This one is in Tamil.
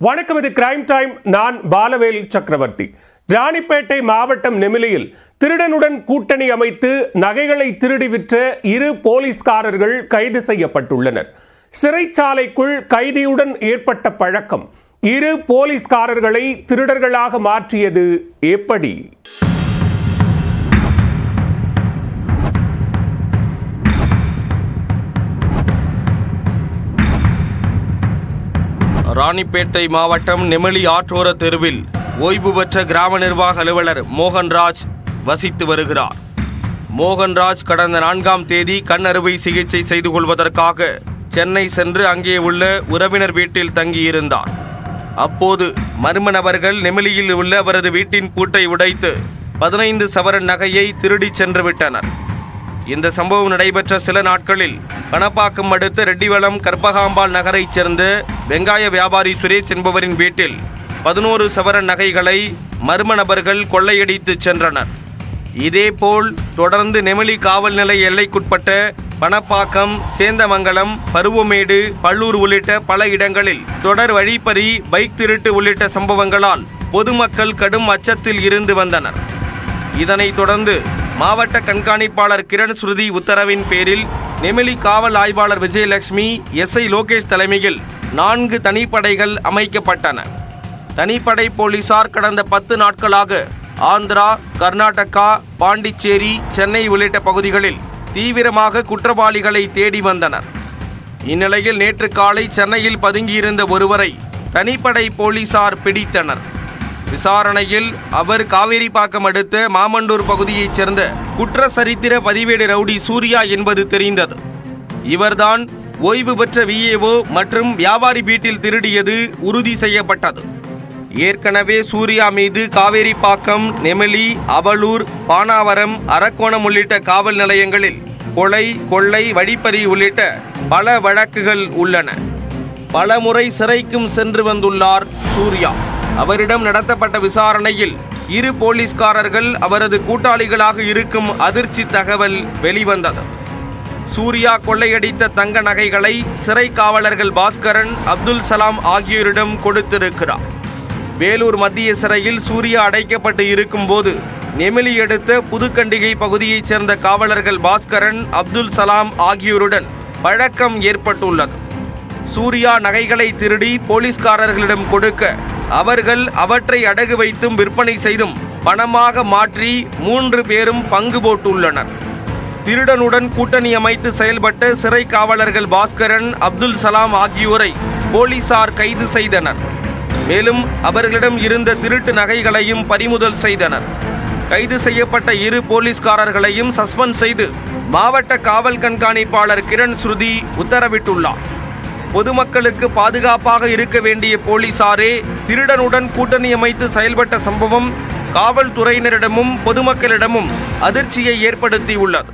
வணக்கம், இது கிரைம் டைம். நான் பாலவேல் சக்கரவர்த்தி. ராணிப்பேட்டை மாவட்டம் நெமிலியில் திருடனுடன் கூட்டணி அமைத்து நகைகளை திருடி விற்ற 2 போலீஸ்காரர்கள் கைது செய்யப்பட்டுள்ளனர். சிறைச்சாலைக்குள் கைதியுடன் ஏற்பட்ட பழக்கம் 2 போலீஸ்காரர்களை திருடர்களாக மாற்றியது எப்படி? ராணிப்பேட்டை மாவட்டம் நெமிலி ஆற்றோர தெருவில் ஓய்வு பெற்ற கிராம நிர்வாக அலுவலர் மோகன்ராஜ் வசித்து வருகிறார். மோகன்ராஜ் கடந்த 4ஆம் தேதி கண் அறுவை சிகிச்சை செய்து கொள்வதற்காக சென்னை சென்று அங்கே உள்ள உறவினர் வீட்டில் தங்கியிருந்தார். அப்போது மர்ம நபர்கள் நெமிலியில் உள்ள அவரது வீட்டின் பூட்டை உடைத்து 15 சவரன் நகையை திருடிச் சென்று விட்டனர். இந்த சம்பவம் நடைபெற்ற சில நாட்களில் கணப்பாக்கம் அடுத்த ரெட்டிவளம் கற்பகாம்பாள் நகரைச் சேர்ந்த வெங்காய வியாபாரி சுரேஷ் என்பவரின் வீட்டில் 11 சவரன் நகைகளை மர்ம நபர்கள் கொள்ளையடித்து சென்றனர். இதேபோல் தொடர்ந்து நெமிலி காவல் நிலைய எல்லைக்குட்பட்ட பணப்பாக்கம், சேந்தமங்கலம், பருவமேடு, பள்ளூர் உள்ளிட்ட பல இடங்களில் தொடர் வழிப்பறி, பைக் திருட்டு உள்ளிட்ட சம்பவங்களால் பொதுமக்கள் கடும் அச்சத்தில் இருந்து வந்தனர். இதனைத் தொடர்ந்து மாவட்ட கண்காணிப்பாளர் கிரண் ஸ்ருதி உத்தரவின் பேரில் நெமிலி காவல் ஆய்வாளர் விஜயலட்சுமி, SI லோகேஷ் தலைமையில் 4 தனிப்படைகள் அமைக்கப்பட்டன. தனிப்படை போலீசார் கடந்த 10 நாட்களாக ஆந்திரா, கர்நாடகா, பாண்டிச்சேரி, சென்னை உள்ளிட்ட பகுதிகளில் தீவிரமாக குற்றவாளிகளை தேடி வந்தனர். இந்நிலையில் நேற்று காலை சென்னையில் பதுங்கியிருந்த ஒருவரை தனிப்படை போலீசார் பிடித்தனர். விசாரணையில் அவர் காவேரிப்பாக்கம் அடுத்த மாமண்டூர் பகுதியைச் சேர்ந்த குற்ற சரித்திர பதிவேடு ரவுடி சூர்யா என்பது தெரிந்தது. இவர்தான் ஓய்வு பெற்ற VAO மற்றும் வியாபாரி வீட்டில் திருடியது உறுதி செய்யப்பட்டது. ஏற்கனவே சூர்யா மீது காவேரிப்பாக்கம், நெமிலி, அவலூர், பானாவரம், அரக்கோணம் உள்ளிட்ட காவல் நிலையங்களில் கொலை, கொள்ளை, வழிப்பறி உள்ளிட்ட பல வழக்குகள் உள்ளன. பல முறை சிறைக்கும் சென்று வந்துள்ளார் சூர்யா. அவரிடம் நடத்தப்பட்ட விசாரணையில் 2 போலீஸ்காரர்கள் அவரது கூட்டாளிகளாக இருக்கும் அதிர்ச்சி தகவல் வெளிவந்தது. சூர்யா கொள்ளையடித்த தங்க நகைகளை சிறை காவலர்கள் பாஸ்கரன், அப்துல் சலாம் ஆகியோரிடம் கொடுத்திருக்கிறார். வேலூர் மத்திய சிறையில் சூர்யா அடைக்கப்பட்டு இருக்கும் போது நெமிலி அடுத்த புதுக்கண்டிகை பகுதியைச் சேர்ந்த காவலர்கள் பாஸ்கரன், அப்துல் சலாம் ஆகியோருடன் பழக்கம் ஏற்பட்டுள்ளது. சூர்யா நகைகளை திருடி போலீஸ்காரர்களிடம் கொடுக்க அவர்கள் அவற்றை அடகு வைத்தும் விற்பனை செய்தும் பணமாக மாற்றி 3 பேரும் பங்கு போட்டுள்ளனர். திருடனுடன் கூட்டணி அமைத்து செயல்பட்ட சிறை காவலர்கள் பாஸ்கரன், அப்துல் சலாம் ஆகியோரை போலீசார் கைது செய்தனர். மேலும் அவர்களிடம் இருந்த திருட்டு நகைகளையும் பறிமுதல் செய்தனர். கைது செய்யப்பட்ட 2 போலீஸ்காரர்களையும் சஸ்பெண்ட் செய்து மாவட்ட காவல் கண்காணிப்பாளர் கிரண் ஸ்ருதி உத்தரவிட்டுள்ளார். பொதுமக்களுக்கு பாதுகாப்பாக இருக்க வேண்டிய போலீசாரே திருடனுடன் கூட்டணி அமைத்து செயல்பட்ட சம்பவம் காவல்துறையினரிடமும் பொதுமக்களிடமும் அதிர்ச்சியை ஏற்படுத்தியுள்ளது.